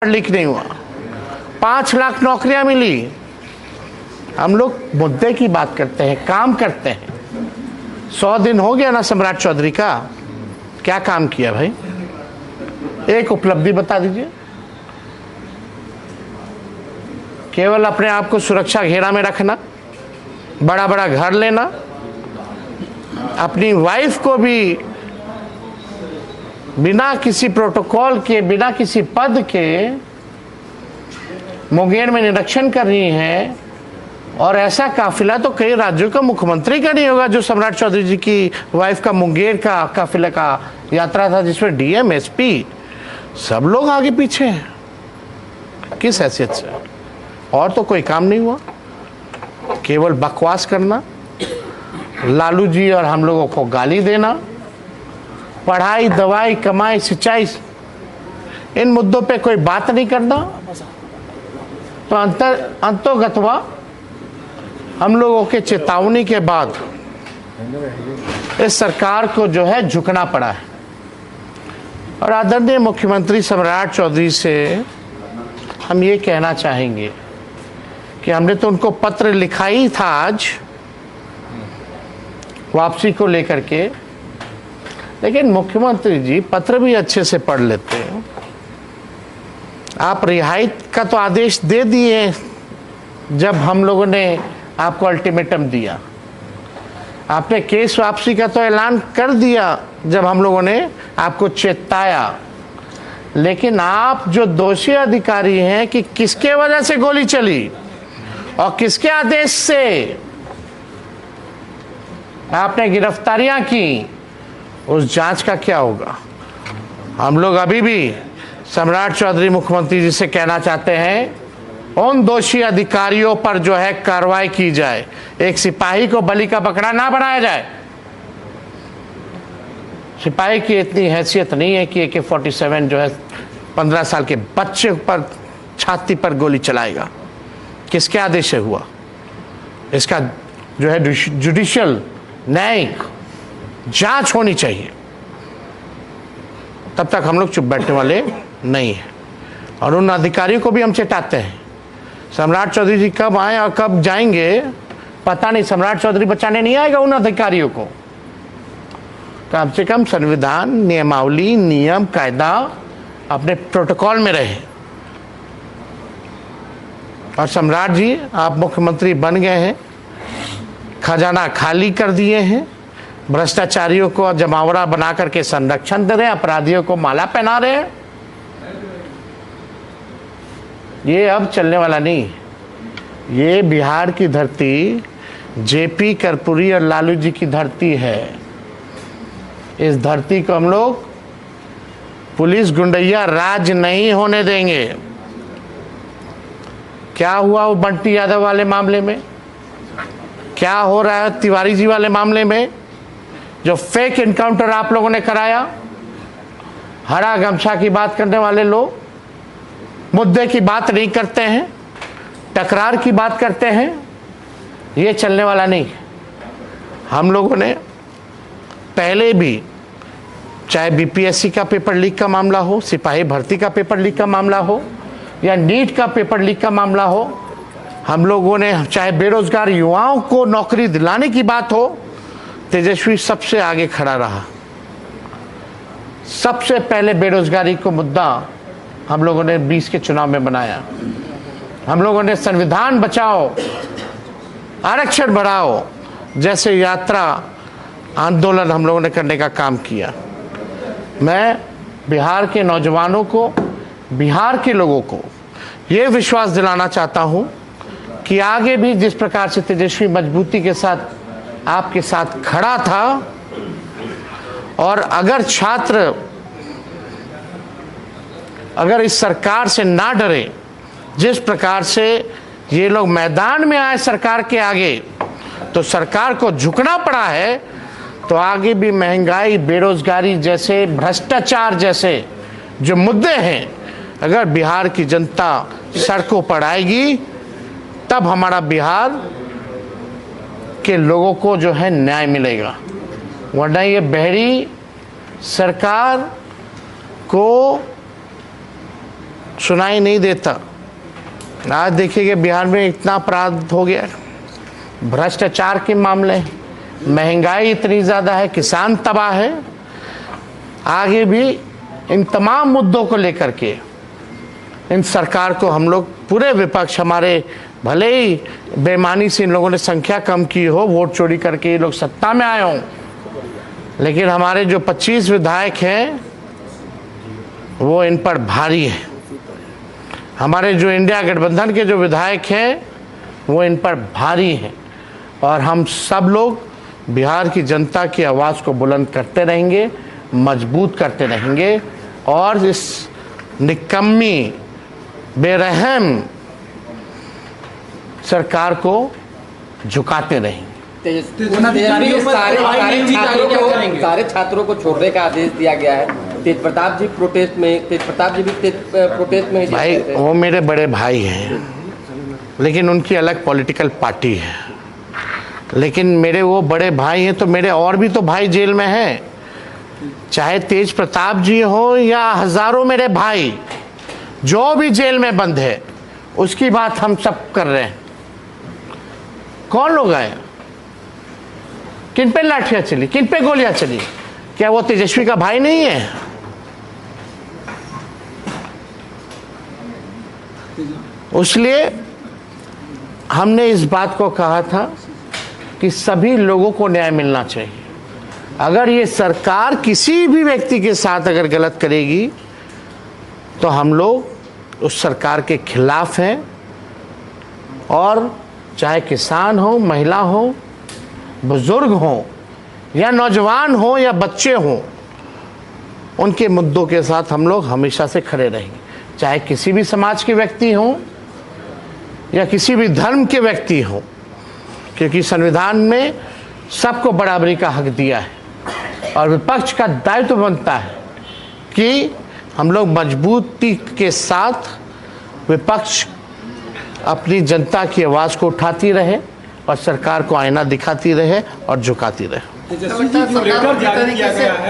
Leak नहीं हुआ, 5 लाख नौकरियां मिली। हम लोग मुद्दे की बात करते हैं, काम करते हैं। 100 दिन हो गया ना सम्राट चौधरी का, क्या काम किया भाई? एक उपलब्धि बता दीजिए। केवल अपने आप को सुरक्षा घेरा में रखना, बड़ा बड़ा घर लेना, अपनी वाइफ को भी बिना किसी प्रोटोकॉल के, बिना किसी पद के मुंगेर में निरीक्षण कर रही है। और ऐसा काफिला तो कई राज्यों का मुख्यमंत्री का नहीं होगा जो सम्राट चौधरी जी की वाइफ का मुंगेर का काफिला का यात्रा था, जिसमें डीएम एसपी सब लोग आगे पीछे हैं। किस हैसियत से? और तो कोई काम नहीं हुआ, केवल बकवास करना, लालू जी और हम लोगों को गाली देना, पढ़ाई, दवाई, कमाई, सिंचाई, इन मुद्दों पे कोई बात नहीं करना। तो अंतोगत्वा हम लोगों के चेतावनी के बाद इस सरकार को जो है झुकना पड़ा है। और आदरणीय मुख्यमंत्री सम्राट चौधरी से हम ये कहना चाहेंगे कि हमने तो उनको पत्र लिखा ही था आज वापसी को लेकर के, लेकिन मुख्यमंत्री जी पत्र भी अच्छे से पढ़ लेते हैं। आप रिहाई का तो आदेश दे दिए जब हम लोगों ने आपको अल्टीमेटम दिया, आपने केस वापसी का तो ऐलान कर दिया जब हम लोगों ने आपको चेताया, लेकिन आप जो दोषी अधिकारी हैं कि किसके वजह से गोली चली और किसके आदेश से आपने गिरफ्तारियां की, उस जांच का क्या होगा? हम लोग अभी भी सम्राट चौधरी मुख्यमंत्री जी से कहना चाहते हैं, उन दोषी अधिकारियों पर जो है कार्रवाई की जाए। एक सिपाही को बलि का बकरा ना बनाया जाए। सिपाही की इतनी हैसियत नहीं है कि AK-47 जो है 15 साल के बच्चे पर छाती पर गोली चलाएगा। किसके आदेश से हुआ? इसका जो है जुडिशियल न्यायिक जांच होनी चाहिए। तब तक हम लोग चुप बैठने वाले नहीं हैं। और उन अधिकारियों को भी हम चेताते हैं, सम्राट चौधरी जी कब आए और कब जाएंगे पता नहीं। सम्राट चौधरी बचाने नहीं आएगा उन अधिकारियों को। कम से कम संविधान, नियमावली, नियम, कायदा अपने प्रोटोकॉल में रहे। और सम्राट जी, आप मुख्यमंत्री बन गए हैं, खजाना खाली कर दिए हैं, भ्रष्टाचारियों को जमावड़ा बना करके संरक्षण दे रहे हैं, अपराधियों को माला पहना रहे हैं। ये अब चलने वाला नहीं। ये बिहार की धरती जेपी कर्पूरी और लालू जी की धरती है। इस धरती को हम लोग पुलिस गुंडैया राज नहीं होने देंगे। क्या हुआ वो बंटी यादव वाले मामले में, क्या हो रहा है तिवारी जी वाले मामले में, जो फेक एनकाउंटर आप लोगों ने कराया। हरा गमछा की बात करने वाले लोग मुद्दे की बात नहीं करते हैं, टकरार की बात करते हैं। ये चलने वाला नहीं। हम लोगों ने पहले भी, चाहे बीपीएससी का पेपर लीक का मामला हो, सिपाही भर्ती का पेपर लीक का मामला हो, या नीट का पेपर लीक का मामला हो, हम लोगों ने, चाहे बेरोजगार युवाओं को नौकरी दिलाने की बात हो, तेजस्वी सबसे आगे खड़ा रहा। सबसे पहले बेरोजगारी को मुद्दा हम लोगों ने 20 के चुनाव में बनाया। हम लोगों ने संविधान बचाओ, आरक्षण बढ़ाओ जैसे यात्रा आंदोलन हम लोगों ने करने का काम किया। मैं बिहार के नौजवानों को, बिहार के लोगों को ये विश्वास दिलाना चाहता हूं कि आगे भी जिस प्रकार से तेजस्वी मजबूती के साथ आपके साथ खड़ा था, और अगर छात्र अगर इस सरकार से ना डरे, जिस प्रकार से ये लोग मैदान में आए सरकार के आगे, तो सरकार को झुकना पड़ा है, तो आगे भी महंगाई, बेरोजगारी जैसे, भ्रष्टाचार जैसे जो मुद्दे हैं, अगर बिहार की जनता सड़कों पर आएगी, तब हमारा बिहार के लोगों को जो है न्याय मिलेगा। वरना ये बहरी सरकार को सुनाई नहीं देता। आज देखिए बिहार में इतना अपराध हो गया, भ्रष्टाचार के मामले, महंगाई इतनी ज़्यादा है, किसान तबाह है। आगे भी इन तमाम मुद्दों को लेकर के इन सरकार को हम लोग पूरे विपक्ष, हमारे भले ही बेईमानी से इन लोगों ने संख्या कम की हो, वोट चोरी करके ये लोग सत्ता में आए हों, लेकिन हमारे जो 25 विधायक हैं वो इन पर भारी है। हमारे जो इंडिया गठबंधन के जो विधायक हैं वो इन पर भारी हैं, और हम सब लोग बिहार की जनता की आवाज़ को बुलंद करते रहेंगे, मजबूत करते रहेंगे, और इस निकम्मी बेरहम सरकार को झुकाते रहेंगे। सारे छात्रों को छोड़ने का आदेश दिया गया है। तेज प्रताप जी भी प्रोटेस्ट में भाई वो मेरे बड़े भाई हैं, लेकिन उनकी अलग पॉलिटिकल पार्टी है। लेकिन मेरे वो बड़े भाई हैं तो मेरे और भी तो भाई जेल में हैं, चाहे तेज प्रताप जी हो या हजारों मेरे भाई जो भी जेल में बंद है, उसकी बात हम सब कर रहे हैं। कौन लोग आए, किन पे लाठियां चली, किन पे गोलियां चली? क्या वो तेजस्वी का भाई नहीं है? इसलिए हमने इस बात को कहा था कि सभी लोगों को न्याय मिलना चाहिए। अगर ये सरकार किसी भी व्यक्ति के साथ अगर गलत करेगी तो हम लोग उस सरकार के खिलाफ हैं, और चाहे किसान हो, महिला हो, बुजुर्ग हो, या नौजवान हो, या बच्चे हो, उनके मुद्दों के साथ हम लोग हमेशा से खड़े रहेंगे। चाहे किसी भी समाज के व्यक्ति हों या किसी भी धर्म के व्यक्ति हों, क्योंकि संविधान में सबको बराबरी का हक दिया है, और विपक्ष का दायित्व बनता है कि हम लोग मजबूती के साथ विपक्ष अपनी जनता की आवाज़ को उठाती रहे और सरकार को आईना दिखाती रहे और झुकाती रहे।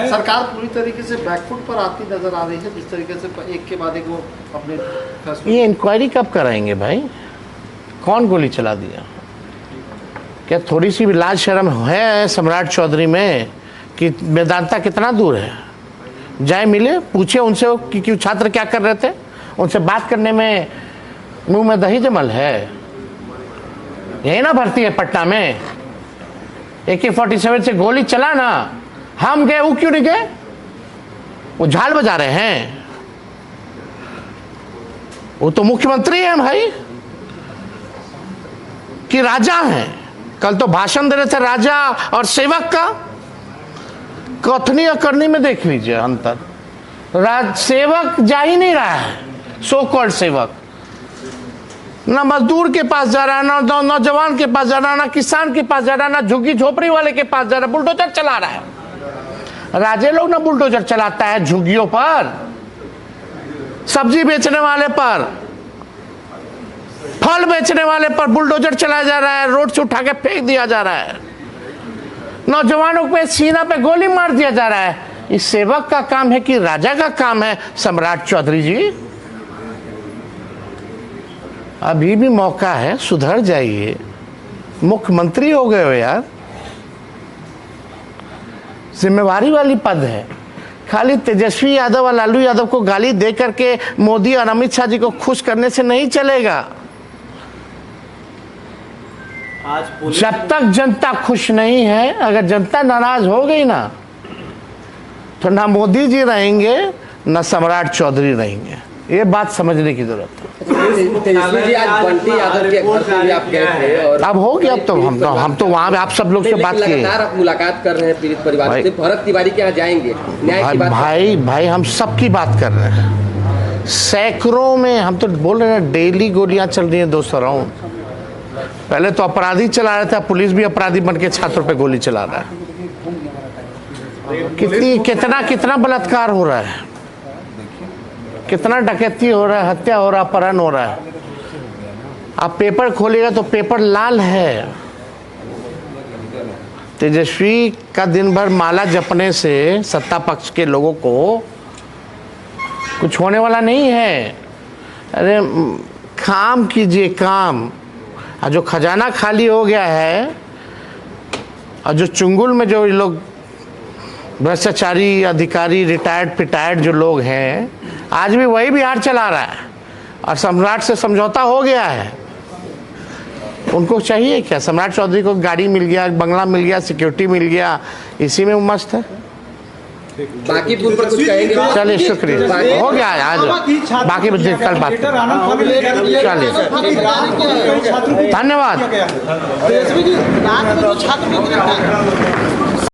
सरकार पूरी तरीके से बैकफुट पर आती नजर आ रही है, जिस तरीके से एक के बाद एक वो अपने ये इंक्वायरी कब कराएंगे भाई? कौन गोली चला दिया? क्या थोड़ी सी भी लाज शर्म है सम्राट चौधरी में कि मेदांता कितना दूर है? जाए मिले, पूछे उनसे कि क्यों छात्र क्या कर रहे थे, उनसे बात करने में मुंह में दही जमल है। यही ना भर्ती है पटना में, AK-47 से गोली चला ना, हम गए, वो क्यों नहीं गए? वो झाल बजा रहे हैं, वो तो मुख्यमंत्री हैं भाई कि राजा हैं। कल तो भाषण दे रहे थे राजा और सेवक का, कथनी और करनी में देख लीजिए अंतर। सेवक जा ही नहीं रहा है, सो कॉल्ड सेवक, ना मजदूर के पास जा रहा है, ना नौजवान के पास जा रहा है, ना किसान के पास जा रहा है, ना झुग्गी झोपड़ी वाले के पास जा रहा है, बुलडोजर चला रहा है। राजे लोग ना बुलडोजर चलाता है झुग्गियों पर, सब्जी बेचने वाले पर, फल बेचने वाले पर बुलडोजर चलाया जा रहा है, रोड से उठा के फेंक दिया जा रहा है, नौजवानों पे सीना पे गोली मार दिया जा रहा है। इस सेवक का काम है कि राजा का काम है? सम्राट चौधरी जी, अभी भी मौका है, सुधर जाइए, मुख्यमंत्री हो गए हो यार, जिम्मेवारी वाली पद है। खाली तेजस्वी यादव और लालू यादव को गाली दे करके मोदी और अमित शाह जी को खुश करने से नहीं चलेगा। जब तक जनता खुश नहीं है, अगर जनता नाराज हो गई ना, तो ना मोदी जी रहेंगे ना सम्राट चौधरी रहेंगे। ये बात समझने की जरूरत है। तेजस्वी जी आज बंटी यादव के घर पे भी आप गए थे, और अब हो गया, अब तो हम तो वहाँ आप सब लोग से बात किए। लगातार आप मुलाकात कर रहे हैं पीड़ित परिवार से, भरत तिवारी के यहाँ जाएंगे, न्याय की बात। भाई हम सबकी बात कर रहे हैं, सैकड़ों में, हम तो बोल रहे हैं डेली गोलियां चल रही हैं 200 राउंड। पहले तो अपराधी चला रहा था, पुलिस भी अपराधी बन के छात्रों पे गोली चला रहा है। कितना बलात्कार हो रहा है, कितना डकैती हो रहा है, हत्या हो रहा है, अपहरण हो रहा है। आप पेपर खोलिएगा तो पेपर लाल है। तेजस्वी का दिन भर माला जपने से सत्ता पक्ष के लोगों को कुछ होने वाला नहीं है। अरे काम कीजिए काम। और जो खजाना खाली हो गया है और जो चुंगुल में जो लोग भ्रष्टाचारी अधिकारी रिटायर्ड पिटायर्ड जो लोग हैं, आज भी वही बिहार चला रहा है और सम्राट से समझौता हो गया है। उनको चाहिए क्या? सम्राट चौधरी को गाड़ी मिल गया, बंगला मिल गया, सिक्योरिटी मिल गया, इसी में वो मस्त है। बांकीपुर पर कुछ कहेंगे? चलिए शुक्रिया, हो गया आज, बाकी बच्चे कल बात चलिए, धन्यवाद।